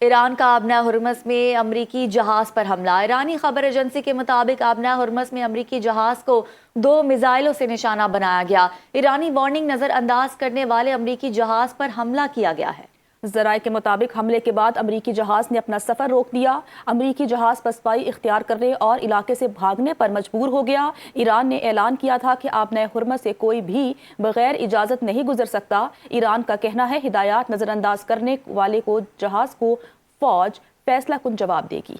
ایران کا آبنہ ہرمز میں امریکی جہاز پر حملہ۔ ایرانی خبر ایجنسی کے مطابق آبنہ ہرمز میں امریکی جہاز کو 2 میزائلوں سے نشانہ بنایا گیا۔ ایرانی وارننگ نظر انداز کرنے والے امریکی جہاز پر حملہ کیا گیا ہے۔ ذرائع کے مطابق حملے کے بعد امریکی جہاز نے اپنا سفر روک دیا۔ امریکی جہاز پسپائی اختیار کرنے اور علاقے سے بھاگنے پر مجبور ہو گیا۔ ایران نے اعلان کیا تھا کہ آبنہ ہرمز سے کوئی بھی بغیر اجازت نہیں گزر سکتا۔ ایران کا کہنا ہے ہدایات نظر انداز کرنے والے کو جہاز کو فوج فیصلہ کن جواب دے گی۔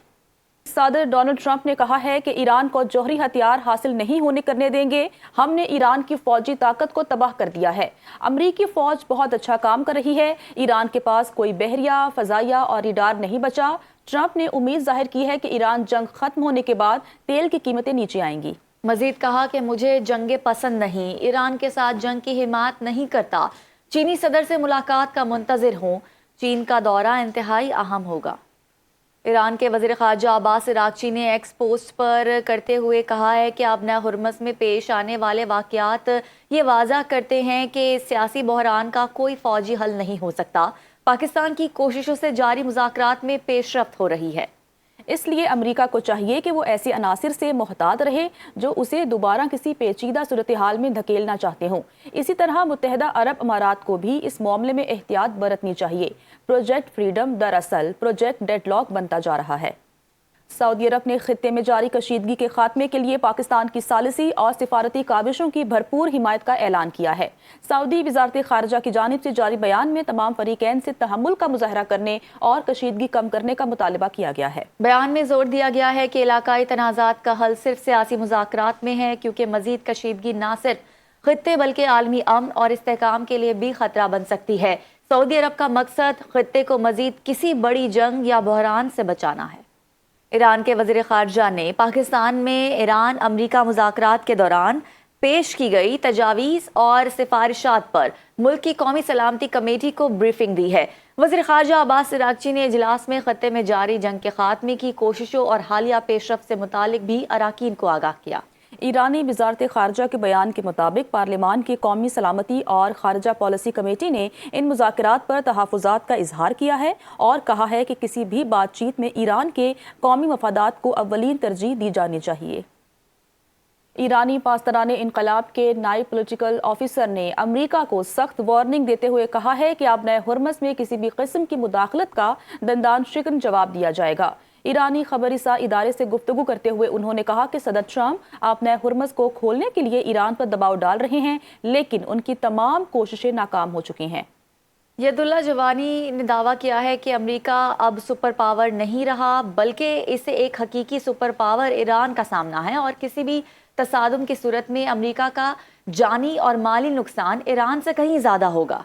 صدر ڈونلڈ ٹرمپ نے کہا ہے کہ ایران کو جوہری ہتھیار حاصل نہیں ہونے کرنے دیں گے۔ ہم نے ایران کی فوجی طاقت کو تباہ کر دیا ہے۔ امریکی فوج بہت اچھا کام کر رہی ہے۔ ایران کے پاس کوئی بحریہ، فضائیہ اور ریڈار نہیں بچا۔ ٹرمپ نے امید ظاہر کی ہے کہ ایران جنگ ختم ہونے کے بعد تیل کی قیمتیں نیچے آئیں گی۔ مزید کہا کہ مجھے جنگیں پسند نہیں، ایران کے ساتھ جنگ کی حمایت نہیں کرتا۔ چینی صدر سے ملاقات کا منتظر ہوں۔ چین کا دورہ انتہائی اہم ہوگا۔ ایران کے وزیر خارجہ عباس عراقچی نے ایکس پوسٹ پر کرتے ہوئے کہا ہے کہ آبنہ ہرمز میں پیش آنے والے واقعات یہ واضح کرتے ہیں کہ اس سیاسی بحران کا کوئی فوجی حل نہیں ہو سکتا۔ پاکستان کی کوششوں سے جاری مذاکرات میں پیش رفت ہو رہی ہے۔ اس لیے امریکہ کو چاہیے کہ وہ ایسے عناصر سے محتاط رہے جو اسے دوبارہ کسی پیچیدہ صورتحال میں دھکیلنا چاہتے ہوں۔ اسی طرح متحدہ عرب امارات کو بھی اس معاملے میں احتیاط برتنی چاہیے۔ پروجیکٹ فریڈم دراصل پروجیکٹ ڈیڈ لاک بنتا جا رہا ہے۔ سعودی عرب نے خطے میں جاری کشیدگی کے خاتمے کے لیے پاکستان کی ثالثی اور سفارتی کاوشوں کی بھرپور حمایت کا اعلان کیا ہے۔ سعودی وزارت خارجہ کی جانب سے جاری بیان میں تمام فریقین سے تحمل کا مظاہرہ کرنے اور کشیدگی کم کرنے کا مطالبہ کیا گیا ہے۔ بیان میں زور دیا گیا ہے کہ علاقائی تنازعات کا حل صرف سیاسی مذاکرات میں ہے، کیونکہ مزید کشیدگی نہ صرف خطے بلکہ عالمی امن اور استحکام کے لیے بھی خطرہ بن سکتی ہے۔ سعودی عرب کا مقصد خطے کو مزید کسی بڑی جنگ یا بحران سے بچانا ہے۔ ایران کے وزیر خارجہ نے پاکستان میں ایران امریکہ مذاکرات کے دوران پیش کی گئی تجاویز اور سفارشات پر ملک کی قومی سلامتی کمیٹی کو بریفنگ دی ہے۔ وزیر خارجہ عباس عراقچی نے اجلاس میں خطے میں جاری جنگ کے خاتمے کی کوششوں اور حالیہ پیش رفت سے متعلق بھی اراکین کو آگاہ کیا۔ ایرانی وزارت خارجہ کے بیان کے مطابق پارلیمان کی قومی سلامتی اور خارجہ پالیسی کمیٹی نے ان مذاکرات پر تحفظات کا اظہار کیا ہے اور کہا ہے کہ کسی بھی بات چیت میں ایران کے قومی مفادات کو اولین ترجیح دی جانی چاہیے۔ ایرانی پاسداران انقلاب کے نائب پولیٹیکل آفیسر نے امریکہ کو سخت وارننگ دیتے ہوئے کہا ہے کہ آبنہ ہرمز میں کسی بھی قسم کی مداخلت کا دندان شکن جواب دیا جائے گا۔ ایرانی خبر رساں ادارے سے گفتگو کرتے ہوئے انہوں نے کہا کہ صدر ٹرمپ آبنہ ہرمز کو کھولنے کے لیے ایران پر دباؤ ڈال رہے ہیں، لیکن ان کی تمام کوششیں ناکام ہو چکی ہیں۔ ید اللہ جوانی نے دعویٰ کیا ہے کہ امریکہ اب سپر پاور نہیں رہا، بلکہ اسے ایک حقیقی سپر پاور ایران کا سامنا ہے اور کسی بھی تصادم کی صورت میں امریکہ کا جانی اور مالی نقصان ایران سے کہیں زیادہ ہوگا۔